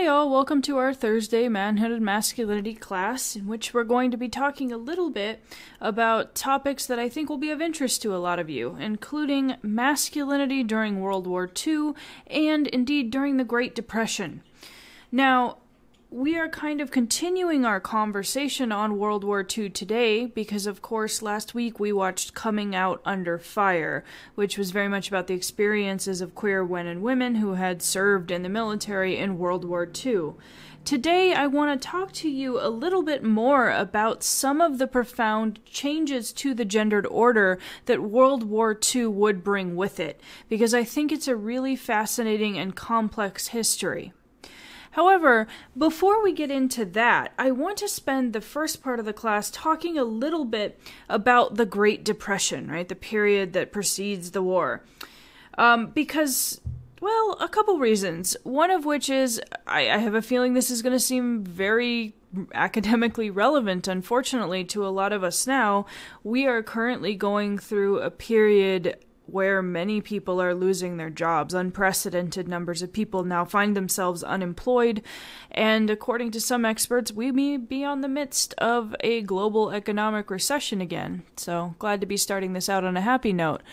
Hey all, welcome to our Thursday Manhood and Masculinity class, in which we're going to be talking a little bit about topics that I think will be of interest to a lot of you, including masculinity during World War II and indeed during the Great Depression. Now, we are kind of continuing our conversation on World War II today because, of course, last week we watched Coming Out Under Fire, which was very much about the experiences of queer men and women who had served in the military in World War II. Today, I want to talk to you a little bit more about some of the profound changes to the gendered order that World War II would bring with it, because I think it's a really fascinating and complex history. However, before we get into that, I want to spend the first part of the class talking a little bit about the Great Depression, right? The period that precedes the war. Because, well, a couple reasons. One of which is, I have a feeling this is going to seem very academically relevant, unfortunately, to a lot of us now. We are currently going through a period where many people are losing their jobs. Unprecedented numbers of people now find themselves unemployed, and according to some experts, we may be on the midst of a global economic recession again. So, glad to be starting this out on a happy note.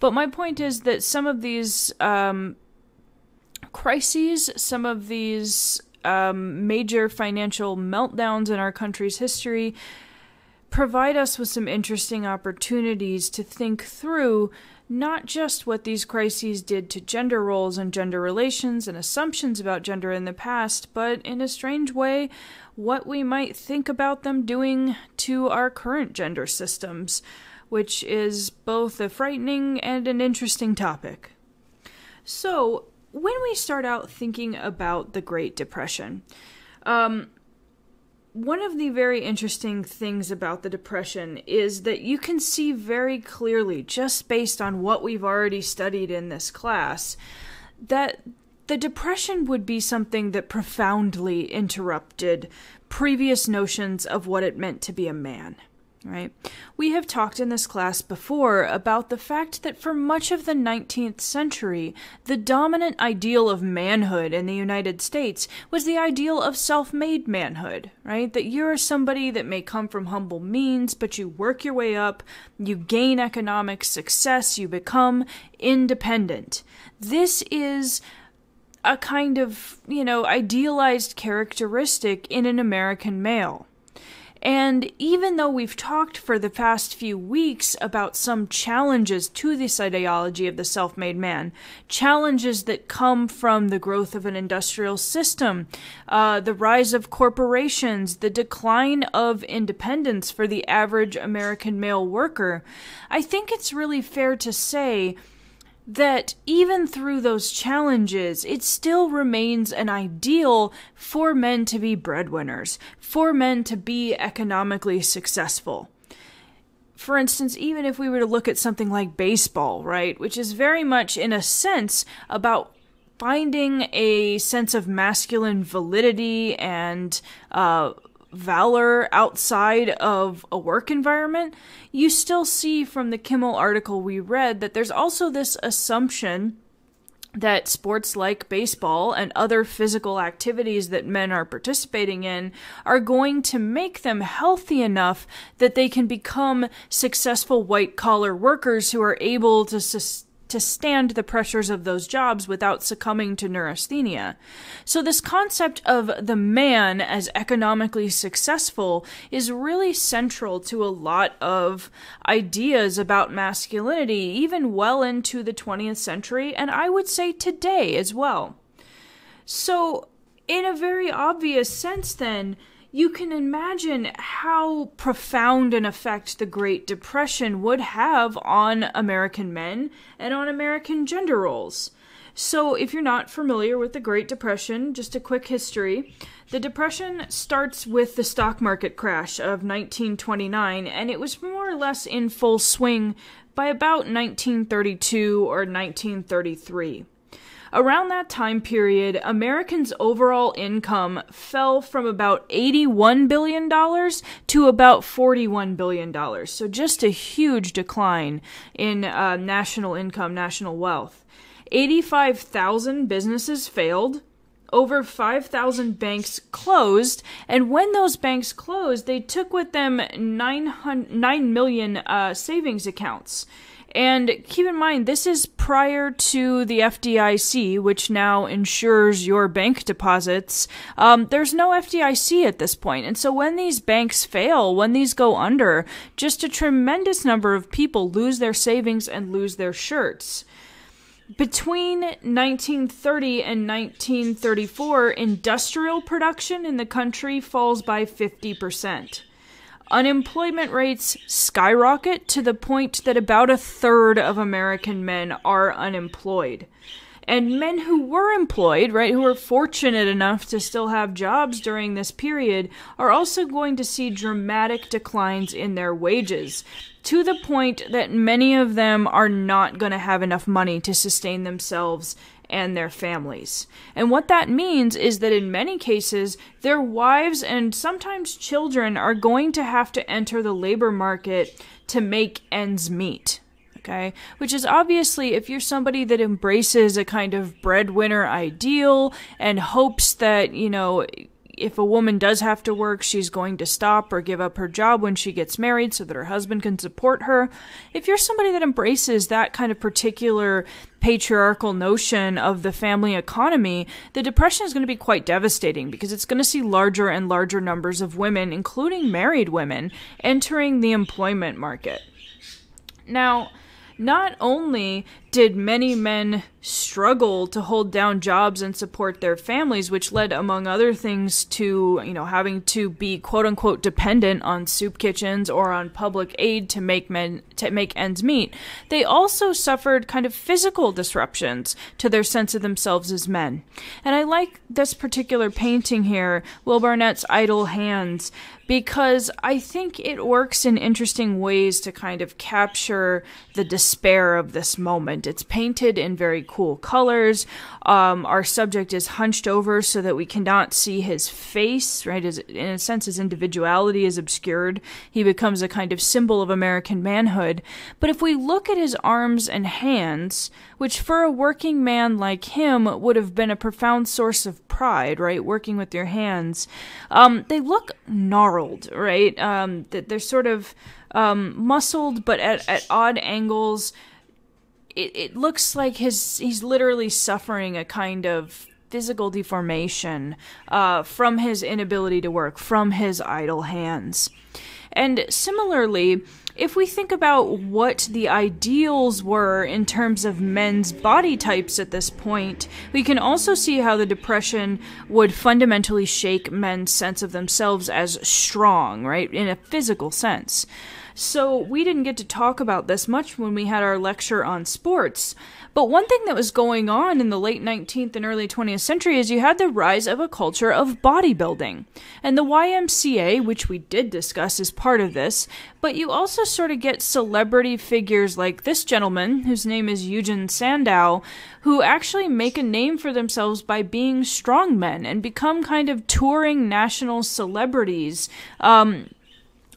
But my point is that some of these crises, some of these major financial meltdowns in our country's history provide us with some interesting opportunities to think through not just what these crises did to gender roles and gender relations and assumptions about gender in the past, but in a strange way, what we might think about them doing to our current gender systems, which is both a frightening and an interesting topic. So, when we start out thinking about the Great Depression, one of the very interesting things about the Depression is that you can see very clearly, just based on what we've already studied in this class, that the Depression would be something that profoundly interrupted previous notions of what it meant to be a man. Right? We have talked in this class before about the fact that for much of the 19th century, the dominant ideal of manhood in the United States was the ideal of self-made manhood, right? That you're somebody that may come from humble means, but you work your way up, you gain economic success, you become independent. This is a kind of, idealized characteristic in an American male. And even though we've talked for the past few weeks about some challenges to this ideology of the self-made man, challenges that come from the growth of an industrial system, the rise of corporations, the decline of independence for the average American male worker, I think it's really fair to say that even through those challenges, it still remains an ideal for men to be breadwinners, for men to be economically successful. For instance, even if we were to look at something like baseball, right, which is very much, in a sense, about finding a sense of masculine validity and valor outside of a work environment, you still see from the Kimmel article we read that there's also this assumption that sports like baseball and other physical activities that men are participating in are going to make them healthy enough that they can become successful white-collar workers who are able to stand the pressures of those jobs without succumbing to neurasthenia. So this concept of the man as economically successful is really central to a lot of ideas about masculinity, even well into the 20th century, and I would say today as well. So, in a very obvious sense then, you can imagine how profound an effect the Great Depression would have on American men and on American gender roles. So if you're not familiar with the Great Depression, just a quick history. The Depression starts with the stock market crash of 1929, and it was more or less in full swing by about 1932 or 1933. Around that time period, Americans' overall income fell from about $81 billion to about $41 billion. So just a huge decline in national income, national wealth. 85,000 businesses failed. over 5,000 banks closed, and when those banks closed, they took with them 9 million savings accounts. And keep in mind, this is prior to the FDIC, which now insures your bank deposits. There's no FDIC at this point. And so when these banks fail, when these go under, just a tremendous number of people lose their savings and lose their shirts. Between 1930 and 1934, industrial production in the country falls by 50%. Unemployment rates skyrocket to the point that about a third of American men are unemployed. And men who were employed, right, who were fortunate enough to still have jobs during this period, are also going to see dramatic declines in their wages, to the point that many of them are not going to have enough money to sustain themselves and their families. And what that means is that in many cases, their wives and sometimes children are going to have to enter the labor market to make ends meet. Okay? Which is obviously, if you're somebody that embraces a kind of breadwinner ideal and hopes that, you know, if a woman does have to work, she's going to stop or give up her job when she gets married so that her husband can support her. If you're somebody that embraces that kind of particular patriarchal notion of the family economy, the Depression is going to be quite devastating because it's going to see larger and larger numbers of women, including married women, entering the employment market. Now, not only did many men struggle to hold down jobs and support their families, which led, among other things, to, you know, having to be quote-unquote dependent on soup kitchens or on public aid to make ends meet, they also suffered kind of physical disruptions to their sense of themselves as men. And I like this particular painting here, Will Barnett's Idle Hands, because I think it works in interesting ways to kind of capture the despair of this moment. It's painted in very cool colors. Our subject is hunched over so that we cannot see his face, right? In a sense, his individuality is obscured. He becomes a kind of symbol of American manhood. But if we look at his arms and hands, which for a working man like him would have been a profound source of pride, right? Working with your hands. They look gnarled, right? They're sort of muscled, but at odd angles. It looks like he's literally suffering a kind of physical deformation from his inability to work, from his idle hands. And similarly, if we think about what the ideals were in terms of men's body types at this point, we can also see how the Depression would fundamentally shake men's sense of themselves as strong, right, in a physical sense. So we didn't get to talk about this much when we had our lecture on sports, but one thing that was going on in the late 19th and early 20th century is you had the rise of a culture of bodybuilding. And the YMCA, which we did discuss, is part of this, but you also sort of get celebrity figures like this gentleman, whose name is Eugen Sandow, who actually make a name for themselves by being strongmen and become kind of touring national celebrities,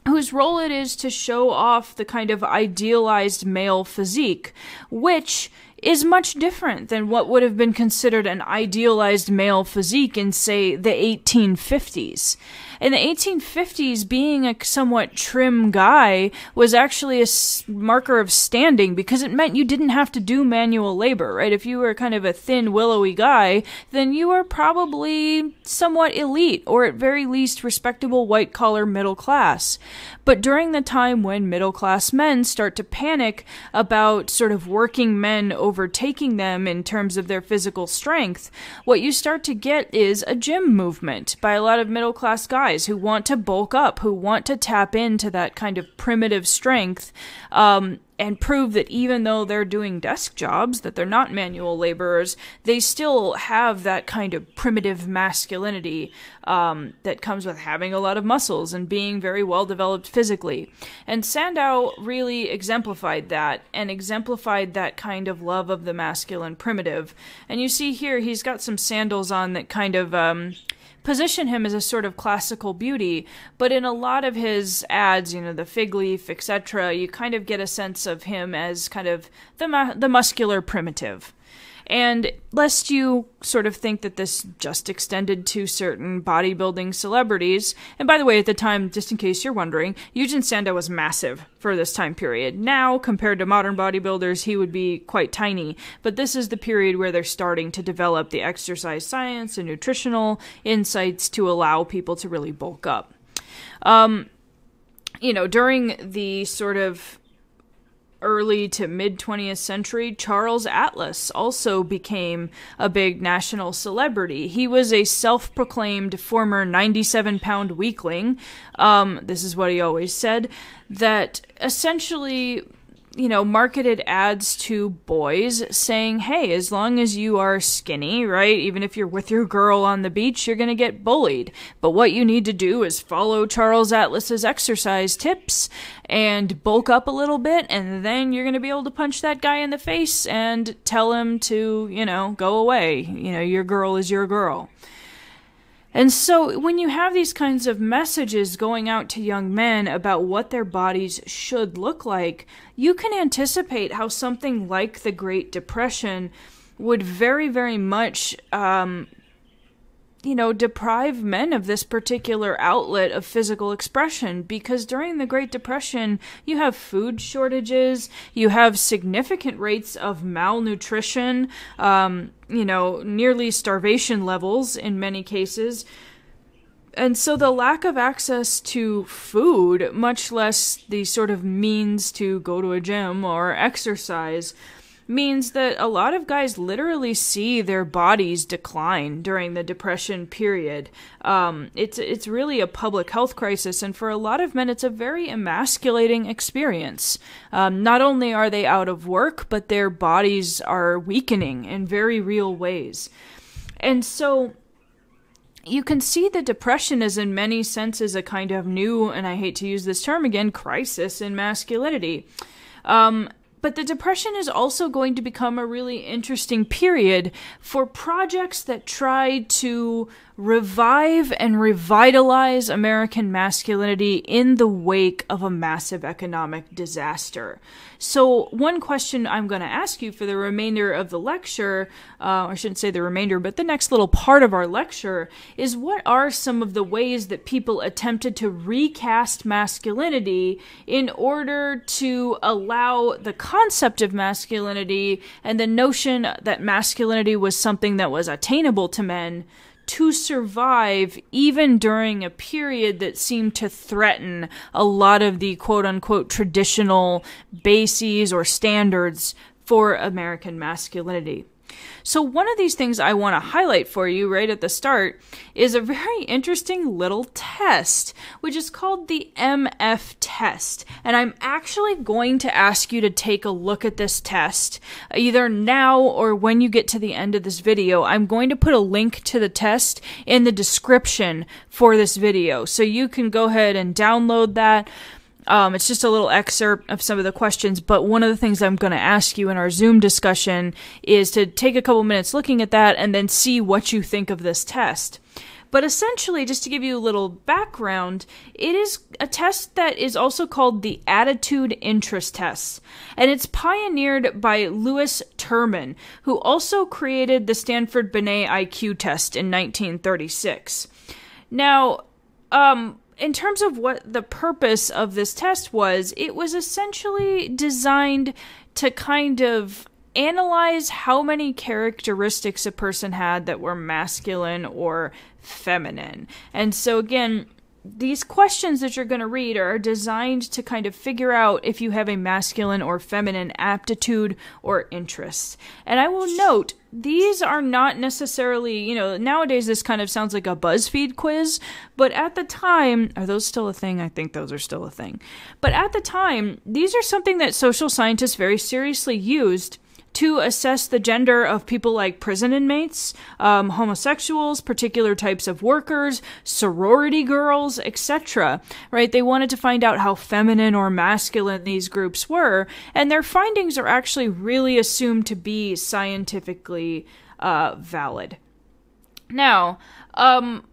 whose role it is to show off the kind of idealized male physique, which is much different than what would have been considered an idealized male physique in, say, the 1850s. In the 1850s, being a somewhat trim guy was actually a marker of standing because it meant you didn't have to do manual labor, right? If you were kind of a thin, willowy guy, then you were probably somewhat elite, or at very least respectable white-collar middle class. But during the time when middle-class men start to panic about sort of working men overtaking them in terms of their physical strength, what you start to get is a gym movement by a lot of middle-class guys who want to bulk up, who want to tap into that kind of primitive strength, and prove that even though they're doing desk jobs, that they're not manual laborers, they still have that kind of primitive masculinity that comes with having a lot of muscles and being very well developed physically. And Sandow really exemplified that, and exemplified that kind of love of the masculine primitive. And you see here, he's got some sandals on that kind of position him as a sort of classical beauty, but in a lot of his ads, you know, the fig leaf, etc., you kind of get a sense of him as kind of the muscular primitive. And lest you sort of think that this just extended to certain bodybuilding celebrities, and by the way, at the time, just in case you're wondering, Eugen Sandow was massive for this time period. Now, compared to modern bodybuilders, he would be quite tiny, but this is the period where they're starting to develop the exercise science and nutritional insights to allow people to really bulk up. During the sort of early to mid 20th century, Charles Atlas also became a big national celebrity. He was a self-proclaimed former 97-pound weakling. This is what he always said, that essentially, marketed ads to boys saying, hey, as long as you are skinny, right, even if you're with your girl on the beach, you're going to get bullied. But what you need to do is follow Charles Atlas's exercise tips and bulk up a little bit, and then you're going to be able to punch that guy in the face and tell him to, go away. Your girl is your girl. And so when you have these kinds of messages going out to young men about what their bodies should look like, you can anticipate how something like the Great Depression would very, very much, deprive men of this particular outlet of physical expression, because during the Great Depression, you have food shortages, you have significant rates of malnutrition, nearly starvation levels in many cases. And so the lack of access to food, much less the sort of means to go to a gym or exercise, means that a lot of guys literally see their bodies decline during the Depression period. It's really a public health crisis, and for a lot of men, it's a very emasculating experience. Not only are they out of work, but their bodies are weakening in very real ways. And so you can see the Depression is in many senses a kind of new, and I hate to use this term again, crisis in masculinity. But the Depression is also going to become a really interesting period for projects that try to revive and revitalize American masculinity in the wake of a massive economic disaster. So one question I'm going to ask you for the remainder of the lecture, I shouldn't say the remainder, but the next little part of our lecture, is what are some of the ways that people attempted to recast masculinity in order to allow the concept of masculinity and the notion that masculinity was something that was attainable to men to survive even during a period that seemed to threaten a lot of the quote-unquote traditional bases or standards for American masculinity. So one of these things I want to highlight for you right at the start is a very interesting little test, which is called the MF test. And I'm actually going to ask you to take a look at this test, either now or when you get to the end of this video. I'm going to put a link to the test in the description for this video, so you can go ahead and download that. It's just a little excerpt of some of the questions, but one of the things I'm going to ask you in our Zoom discussion is to take a couple minutes looking at that and then see what you think of this test. But essentially, just to give you a little background, it is a test that is also called the Attitude Interest Test, and it's pioneered by Louis Terman, who also created the Stanford Binet IQ test in 1936. Now, in terms of what the purpose of this test was, it was essentially designed to kind of analyze how many characteristics a person had that were masculine or feminine. And so again, these questions that you're going to read are designed to kind of figure out if you have a masculine or feminine aptitude or interest. And I will note, these are not necessarily, nowadays this kind of sounds like a BuzzFeed quiz, but at the time, are those still a thing? I think those are still a thing. But at the time, these are something that social scientists very seriously used to assess the gender of people like prison inmates, homosexuals, particular types of workers, sorority girls, etc. Right? They wanted to find out how feminine or masculine these groups were, and their findings are actually really assumed to be scientifically valid. Now, I'm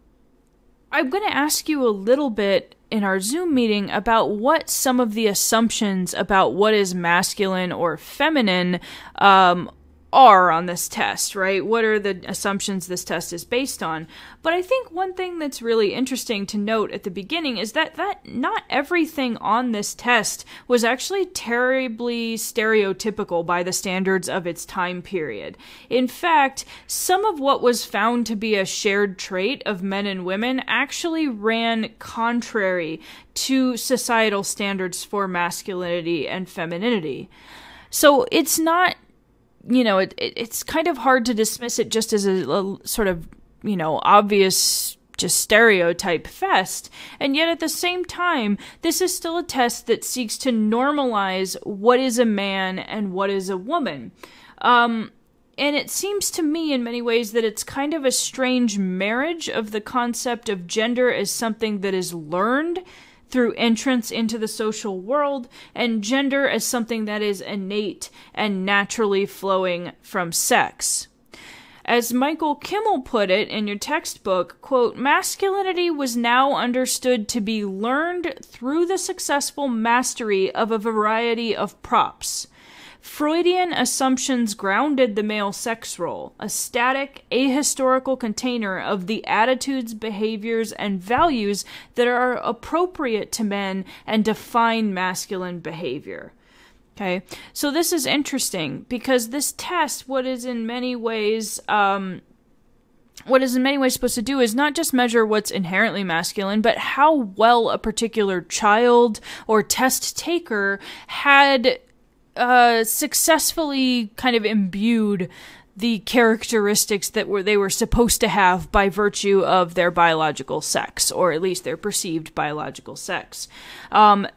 going to ask you a little bit in our Zoom meeting about what some of the assumptions about what is masculine or feminine are on this test, right? What are the assumptions this test is based on? But I think one thing that's really interesting to note at the beginning is that not everything on this test was actually terribly stereotypical by the standards of its time period. In fact, some of what was found to be a shared trait of men and women actually ran contrary to societal standards for masculinity and femininity. So it's not, it's kind of hard to dismiss it just as a sort of, obvious just stereotype fest. And yet at the same time, this is still a test that seeks to normalize what is a man and what is a woman. And it seems to me in many ways that it's kind of a strange marriage of the concept of gender as something that is learned through entrance into the social world, and gender as something that is innate and naturally flowing from sex. As Michael Kimmel put it in your textbook, quote, masculinity was now understood to be learned through the successful mastery of a variety of props. Freudian assumptions grounded the male sex role, a static, ahistorical container of the attitudes, behaviors, and values that are appropriate to men and define masculine behavior. Okay, so this is interesting because this test, what is in many ways supposed to do is not just measure what's inherently masculine, but how well a particular child or test taker had successfully kind of imbued the characteristics that they were supposed to have by virtue of their biological sex, or at least their perceived biological sex.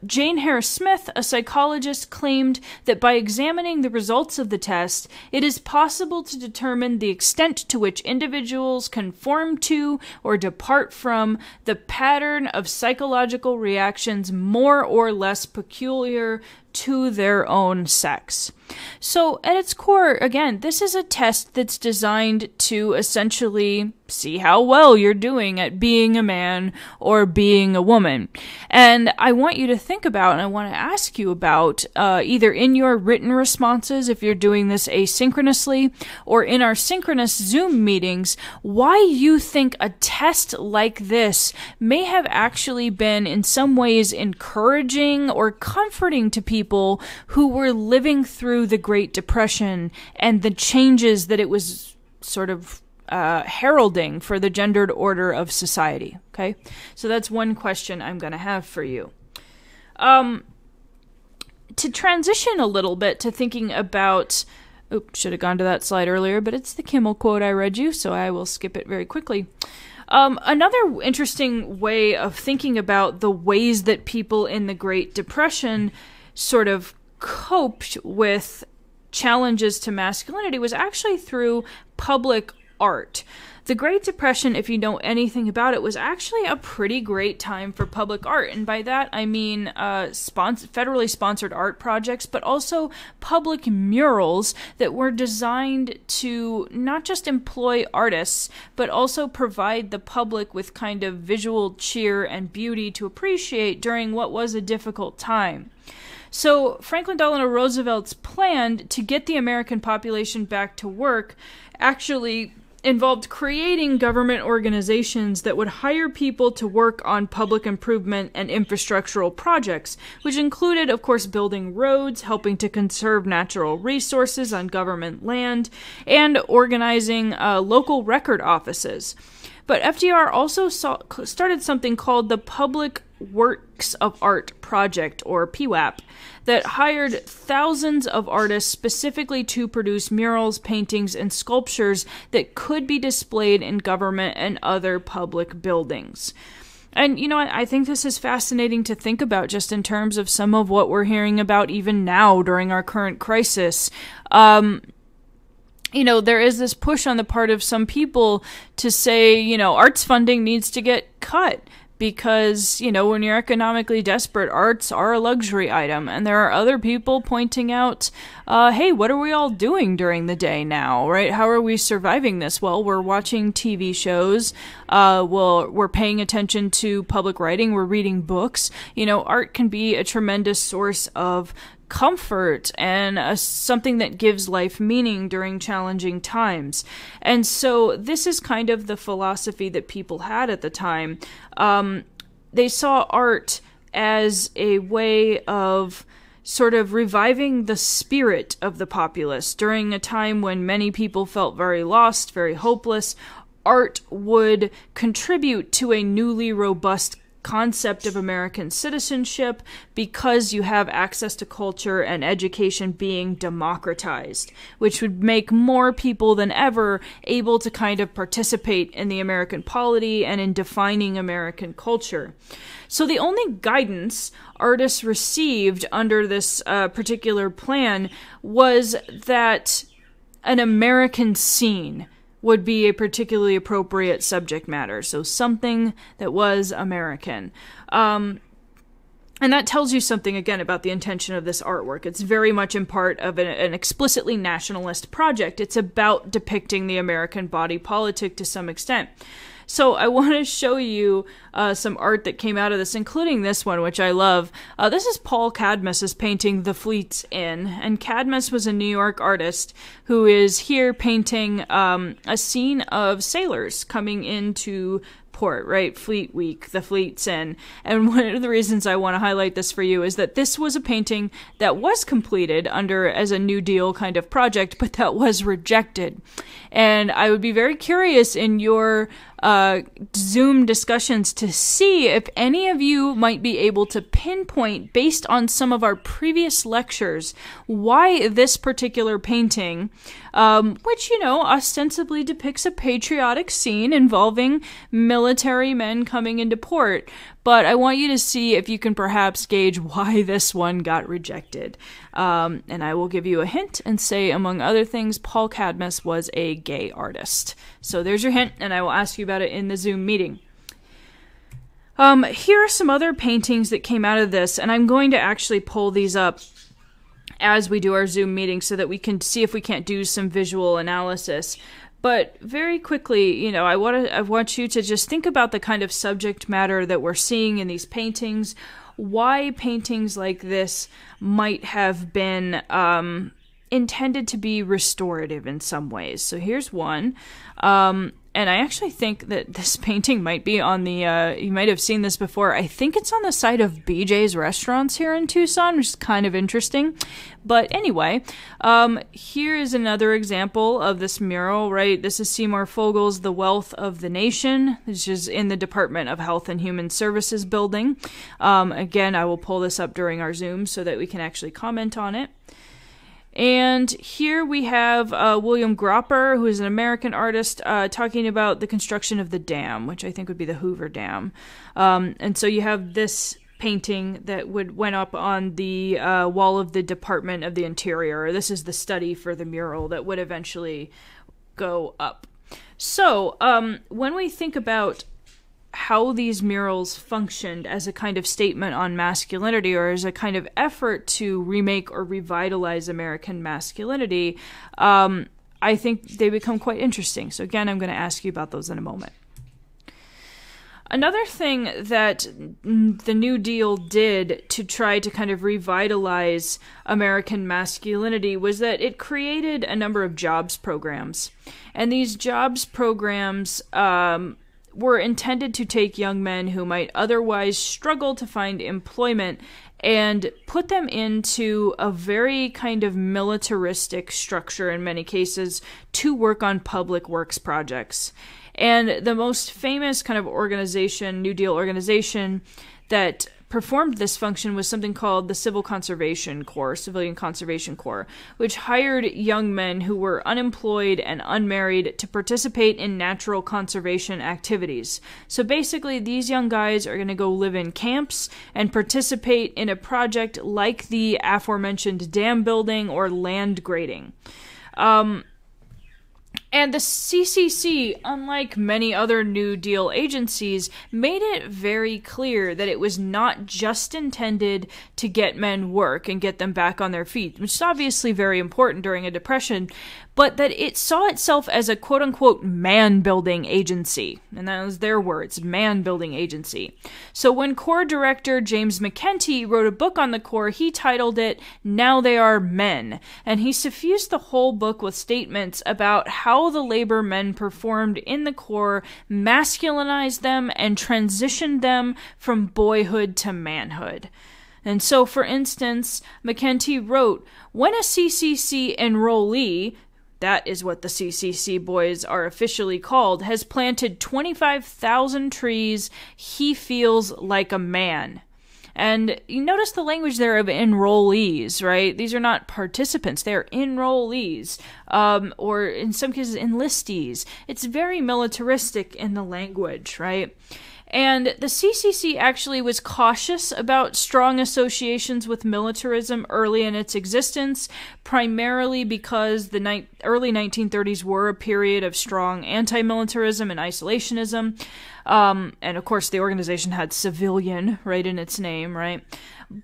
Jane Harris Smith, a psychologist, claimed that by examining the results of the test, it is possible to determine the extent to which individuals conform to or depart from the pattern of psychological reactions more or less peculiar to their own sex. So at its core, again, this is a test that's designed to essentially see how well you're doing at being a man or being a woman. And I want you to think about, and I want to ask you about, either in your written responses, if you're doing this asynchronously, or in our synchronous Zoom meetings, why you think a test like this may have actually been in some ways encouraging or comforting to people who were living through the Great Depression and the changes that it was sort of heralding for the gendered order of society. Okay, so that's one question I'm going to have for you. To transition a little bit to thinking about, should have gone to that slide earlier, but it's the Kimmel quote I read you, so I will skip it very quickly. Another interesting way of thinking about the ways that people in the Great Depression sort of coped with challenges to masculinity was actually through public art. The Great Depression, if you know anything about it, was actually a pretty great time for public art. And by that, I mean federally sponsored art projects, but also public murals that were designed to not just employ artists, but also provide the public with kind of visual cheer and beauty to appreciate during what was a difficult time. So Franklin Delano Roosevelt's plan to get the American population back to work actually involved creating government organizations that would hire people to work on public improvement and infrastructural projects, which included, of course, building roads, helping to conserve natural resources on government land, and organizing local record offices. But FDR also started something called the Public Works of Art Project, or PWAP, that hired thousands of artists specifically to produce murals, paintings, and sculptures that could be displayed in government and other public buildings. And, you know, I think this is fascinating to think about just in terms of some of what we're hearing about even now during our current crisis. You know, there is this push on the part of some people to say, you know, arts funding needs to get cut because, you know, when you're economically desperate, arts are a luxury item. And there are other people pointing out, hey, what are we all doing during the day now, right? How are we surviving this? Well, we're watching TV shows. We're paying attention to public writing. We're reading books. You know, art can be a tremendous source of comfort and something that gives life meaning during challenging times. And so this is kind of the philosophy that people had at the time. They saw art as a way of sort of reviving the spirit of the populace during a time when many people felt very lost, very hopeless. Art would contribute to a newly robust concept of American citizenship because you have access to culture and education being democratized, which would make more people than ever able to kind of participate in the American polity and in defining American culture. So the only guidance artists received under this particular plan was that an American scene would be a particularly appropriate subject matter. So something that was American. And that tells you something, again, about the intention of this artwork. It's very much in part of an explicitly nationalist project. It's about depicting the American body politic to some extent. So I want to show you some art that came out of this, including this one, which I love. This is Paul Cadmus's painting The Fleet's Inn, and Cadmus was a New York artist who is here painting a scene of sailors coming into port, right? Fleet Week, the Fleet's Inn. And one of the reasons I want to highlight this for you is that this was a painting that was completed as a New Deal kind of project, but that was rejected. And I would be very curious in your Zoom discussions to see if any of you might be able to pinpoint, based on some of our previous lectures, why this particular painting, which, ostensibly depicts a patriotic scene involving military men coming into port, but I want you to see if you can perhaps gauge why this one got rejected. And I will give you a hint and say, among other things, Paul Cadmus was a gay artist. So there's your hint, and I will ask you about it in the Zoom meeting. Here are some other paintings that came out of this, and I'm going to actually pull these up as we do our Zoom meeting so that we can see if we can't do some visual analysis. But very quickly, I want you to just think about the kind of subject matter that we're seeing in these paintings, why paintings like this might have been intended to be restorative in some ways. So here's one. And I actually think that this painting might be on the, you might have seen this before. I think it's on the site of BJ's Restaurants here in Tucson, which is kind of interesting. But anyway, here is another example of this mural, right? This is Seymour Fogle's The Wealth of the Nation, which is in the Department of Health and Human Services building. Again, I will pull this up during our Zoom so that we can actually comment on it. And here we have William Gropper, who is an American artist, talking about the construction of the dam, which I think would be the Hoover Dam. And so you have this painting that went up on the wall of the Department of the Interior. This is the study for the mural that would eventually go up. So when we think about how these murals functioned as a kind of statement on masculinity, or as a kind of effort to remake or revitalize American masculinity, I think they become quite interesting. So again, I'm going to ask you about those in a moment. Another thing that the New Deal did to try to kind of revitalize American masculinity was that it created a number of jobs programs. And these jobs programs were intended to take young men who might otherwise struggle to find employment and put them into a very kind of militaristic structure in many cases to work on public works projects. And the most famous kind of organization, New Deal organization, that performed this function was something called the Civilian Conservation Corps, which hired young men who were unemployed and unmarried to participate in natural conservation activities. So basically, these young guys are going to go live in camps and participate in a project like the aforementioned dam building or land grading. And the CCC, unlike many other New Deal agencies, made it very clear that it was not just intended to get men work and get them back on their feet, which is obviously very important during a depression, but that it saw itself as a quote-unquote man-building agency. And that was their words, man-building agency. So when Corps Director James McKenty wrote a book on the Corps, he titled it, Now They Are Men. And he suffused the whole book with statements about how the labor men performed in the Corps masculinized them and transitioned them from boyhood to manhood. And so, for instance, McKenty wrote, when a CCC enrollee, that is what the CCC boys are officially called, has planted 25,000 trees, he feels like a man. And you notice the language there of enrollees, right? These are not participants, they're enrollees, or in some cases enlistees. It's very militaristic in the language, right? And the CCC actually was cautious about strong associations with militarism early in its existence, primarily because the early 1930s were a period of strong anti-militarism and isolationism. And of course, the organization had civilian right in its name, right?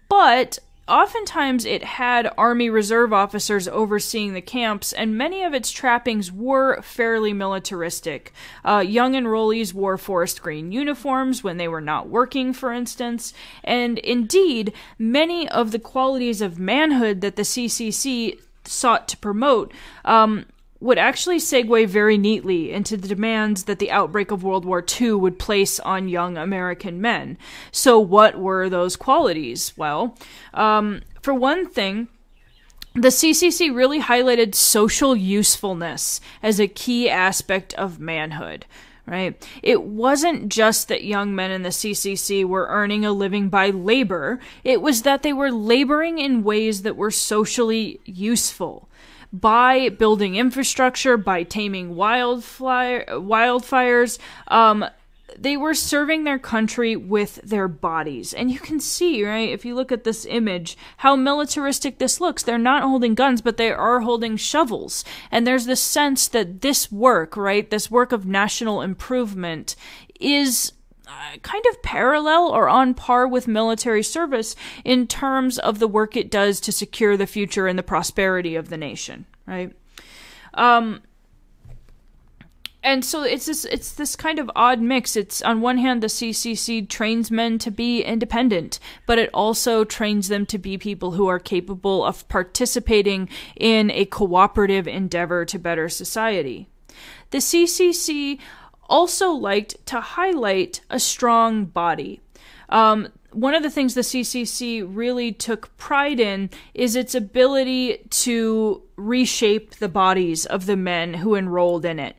But oftentimes it had Army Reserve officers overseeing the camps, and many of its trappings were fairly militaristic. Young enrollees wore forest green uniforms when they were not working, for instance, and indeed, many of the qualities of manhood that the CCC sought to promote would actually segue very neatly into the demands that the outbreak of World War II would place on young American men. So what were those qualities? Well, for one thing, the CCC really highlighted social usefulness as a key aspect of manhood. Right? It wasn't just that young men in the CCC were earning a living by labor. It was that they were laboring in ways that were socially useful. By building infrastructure, by taming wildfires, they were serving their country with their bodies. And you can see, right, if you look at this image, how militaristic this looks. They're not holding guns, but they are holding shovels. And there's this sense that this work, right, this work of national improvement is kind of parallel or on par with military service in terms of the work it does to secure the future and the prosperity of the nation, right? And so it's this kind of odd mix. It's on one hand, the CCC trains men to be independent, but it also trains them to be people who are capable of participating in a cooperative endeavor to better society. The CCC also liked to highlight a strong body. One of the things the CCC really took pride in is its ability to reshape the bodies of the men who enrolled in it.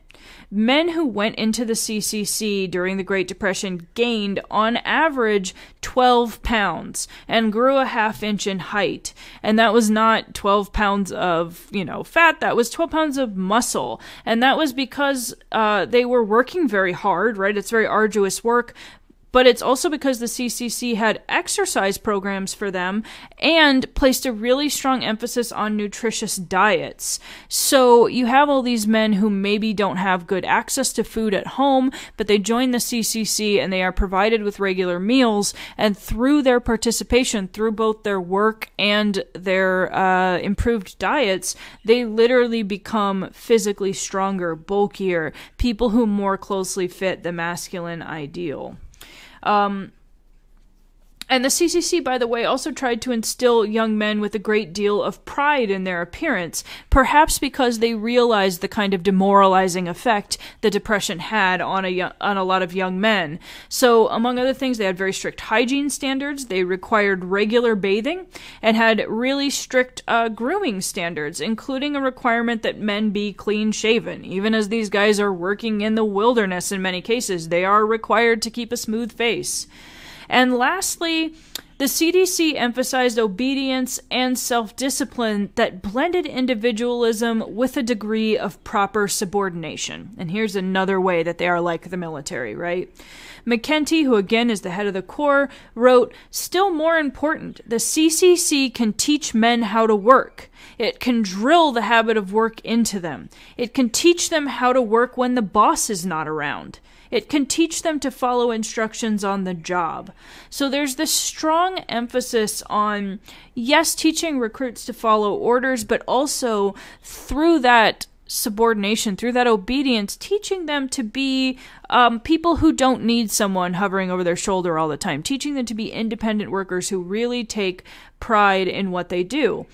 Men who went into the CCC during the Great Depression gained, on average, 12 pounds and grew a half-inch in height. And that was not 12 pounds of, fat. That was 12 pounds of muscle. And that was because they were working very hard, right? It's very arduous work. But it's also because the CCC had exercise programs for them and placed a really strong emphasis on nutritious diets. So you have all these men who maybe don't have good access to food at home, but they join the CCC and they are provided with regular meals. And through their participation, through both their work and their improved diets, they literally become physically stronger, bulkier, people who more closely fit the masculine ideal. And the CCC, by the way, also tried to instill young men with a great deal of pride in their appearance, perhaps because they realized the kind of demoralizing effect the Depression had on a lot of young men. So, among other things, they had very strict hygiene standards, they required regular bathing, and had really strict grooming standards, including a requirement that men be clean-shaven. Even as these guys are working in the wilderness in many cases, they are required to keep a smooth face. And lastly, The CDC emphasized obedience and self-discipline that blended individualism with a degree of proper subordination. And here's another way that they are like the military, right? McKenty, who again is the head of the Corps, wrote, "Still more important, the CCC can teach men how to work. It can drill the habit of work into them. It can teach them how to work when the boss is not around. It can teach them to follow instructions on the job." So there's this strong emphasis on, yes, teaching recruits to follow orders, but also through that subordination, through that obedience, teaching them to be people who don't need someone hovering over their shoulder all the time, teaching them to be independent workers who really take pride in what they do.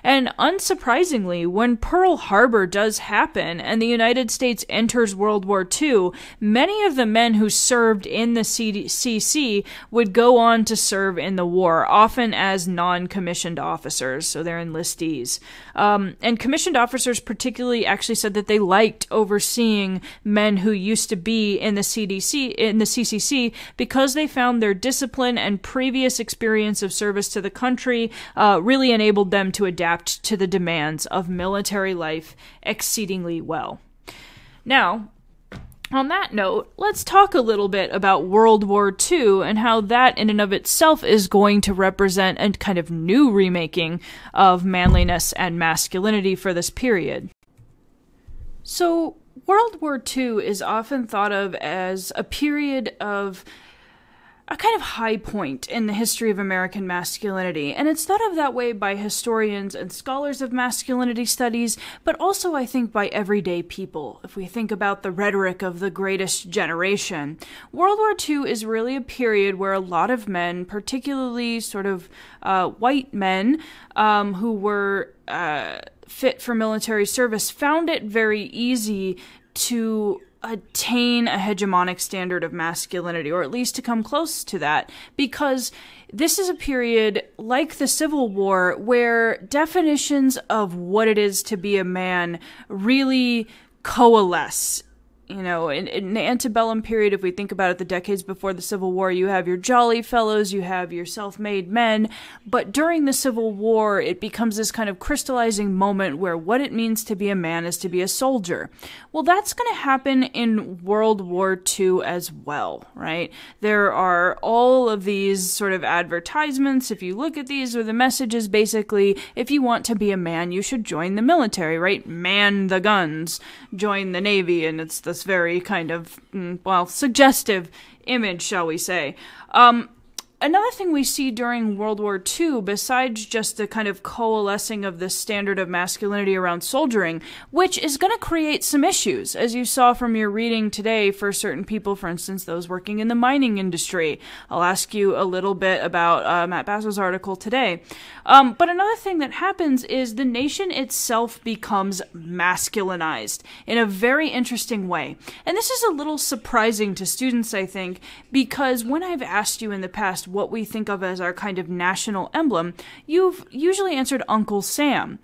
And unsurprisingly, when Pearl Harbor does happen and the United States enters World War II, many of the men who served in the CCC would go on to serve in the war, often as non-commissioned officers, so they're enlistees. And commissioned officers particularly actually said that they liked overseeing men who used to be in the CCC because they found their discipline and previous experience of service to the country really enabled them to adapt to the demands of military life exceedingly well. Now, on that note, let's talk a little bit about World War II and how that in and of itself is going to represent a kind of new remaking of manliness and masculinity for this period. So, World War II is often thought of as a period of a kind of high point in the history of American masculinity, and it's thought of that way by historians and scholars of masculinity studies, but also I think by everyday people. If we think about the rhetoric of the greatest generation, World War II is really a period where a lot of men, particularly sort of white men who were fit for military service, found it very easy to attain a hegemonic standard of masculinity, or at least to come close to that, because this is a period, like the Civil War, where definitions of what it is to be a man really coalesce. You know, in the antebellum period, if we think about it, the decades before the Civil War, you have your jolly fellows, you have your self-made men, but during the Civil War, it becomes this kind of crystallizing moment where what it means to be a man is to be a soldier. Well, that's going to happen in World War II as well, right? There are all of these sort of advertisements. If you look at these, or the messages basically, if you want to be a man, you should join the military, right? Man the guns, join the Navy, and it's this very kind of, suggestive image, shall we say. Another thing we see during World War II, besides just the kind of coalescing of this standard of masculinity around soldiering, which is going to create some issues, as you saw from your reading today for certain people, for instance, those working in the mining industry. I'll ask you a little bit about Matt Basso's article today. But another thing that happens is the nation itself becomes masculinized in a very interesting way. And this is a little surprising to students, I think, because when I've asked you in the past what we think of as our kind of national emblem, you've usually answered Uncle Sam.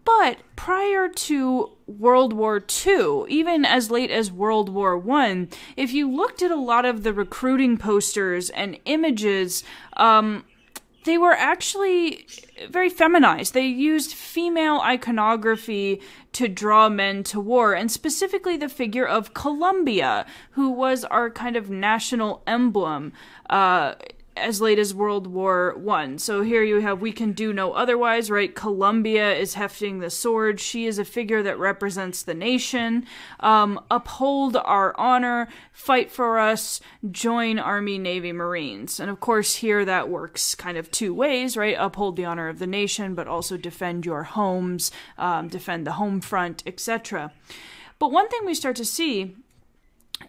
But prior to World War II, even as late as World War I, if you looked at a lot of the recruiting posters and images, they were actually very feminized. They used female iconography to draw men to war, and specifically the figure of Columbia, who was our kind of national emblem, as late as World War I. So here you have, we can do no otherwise, right? Columbia is hefting the sword. She is a figure that represents the nation. Uphold our honor, fight for us, join Army, Navy, Marines. And of course here that works kind of two ways, right? Uphold the honor of the nation, but also defend your homes, defend the home front, etc. But one thing we start to see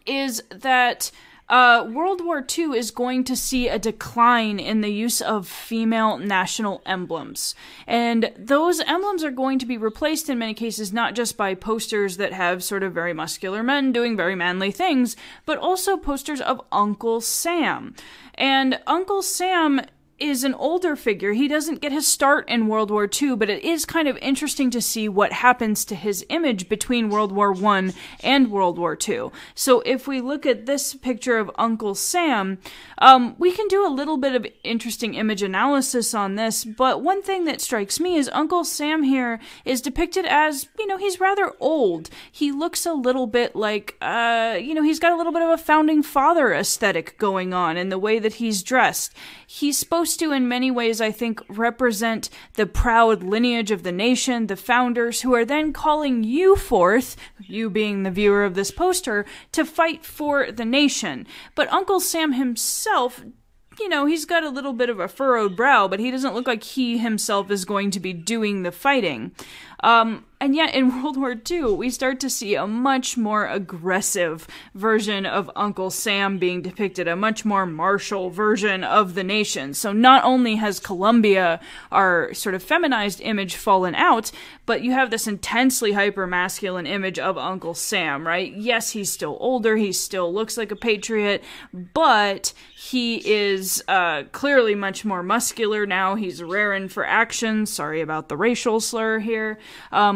is that World War II is going to see a decline in the use of female national emblems. And those emblems are going to be replaced in many cases not just by posters that have sort of very muscular men doing very manly things, but also posters of Uncle Sam. And Uncle Sam is an older figure. He doesn't get his start in World War II, but it is kind of interesting to see what happens to his image between World War I and World War II. So if we look at this picture of Uncle Sam, we can do a little bit of interesting image analysis on this, but one thing that strikes me is Uncle Sam here is depicted as, he's rather old. He looks a little bit like, he's got a little bit of a founding father aesthetic going on in the way that he's dressed. He's supposed to, in many ways, I think, represent the proud lineage of the nation, the founders, who are then calling you forth, you being the viewer of this poster, to fight for the nation. But Uncle Sam himself, he's got a little bit of a furrowed brow, but he doesn't look like he himself is going to be doing the fighting. And yet in World War II, we start to see a much more aggressive version of Uncle Sam being depicted, a much more martial version of the nation. So not only has Columbia, our sort of feminized image, fallen out, but you have this intensely hyper-masculine image of Uncle Sam, right? Yes, he's still older, he still looks like a patriot, but he is clearly much more muscular now. He's raring for action. Sorry about the racial slur here.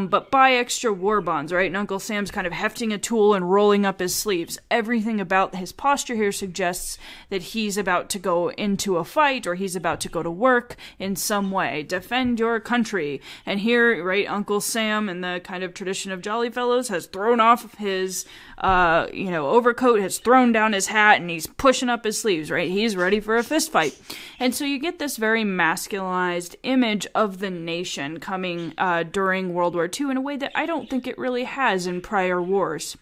But buy extra war bonds, right? And Uncle Sam's kind of hefting a tool and rolling up his sleeves. Everything about his posture here suggests that he's about to go into a fight, or he's about to go to work in some way. Defend your country. And here, right, Uncle Sam, in the kind of tradition of Jolly Fellows, has thrown off his, overcoat, has thrown down his hat, and he's pushing up his sleeves, right? He's ready for a fist fight. And so you get this very masculinized image of the nation coming during World War II in a way that I don't think it really has in prior wars.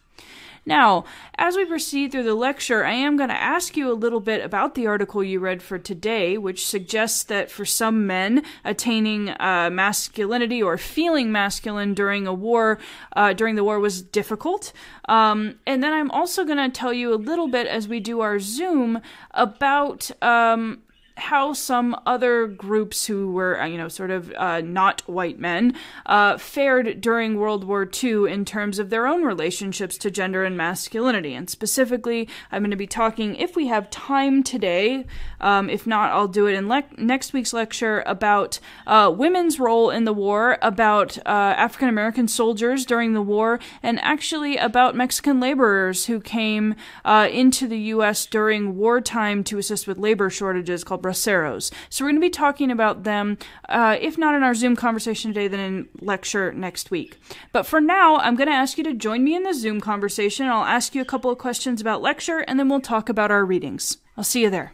Now, as we proceed through the lecture, I am going to ask you a little bit about the article you read for today, which suggests that for some men, attaining masculinity or feeling masculine during the war was difficult. And then I'm also going to tell you a little bit, as we do our Zoom, about how some other groups who were, not white men, fared during World War II in terms of their own relationships to gender and masculinity. And specifically, I'm going to be talking, if we have time today, if not, I'll do it in next week's lecture, about women's role in the war, about African-American soldiers during the war, and actually about Mexican laborers who came into the U.S. during wartime to assist with labor shortages, called braceros. So we're going to be talking about them, if not in our Zoom conversation today, then in lecture next week. But for now, I'm going to ask you to join me in the Zoom conversation. I'll ask you a couple of questions about lecture, and then we'll talk about our readings. I'll see you there.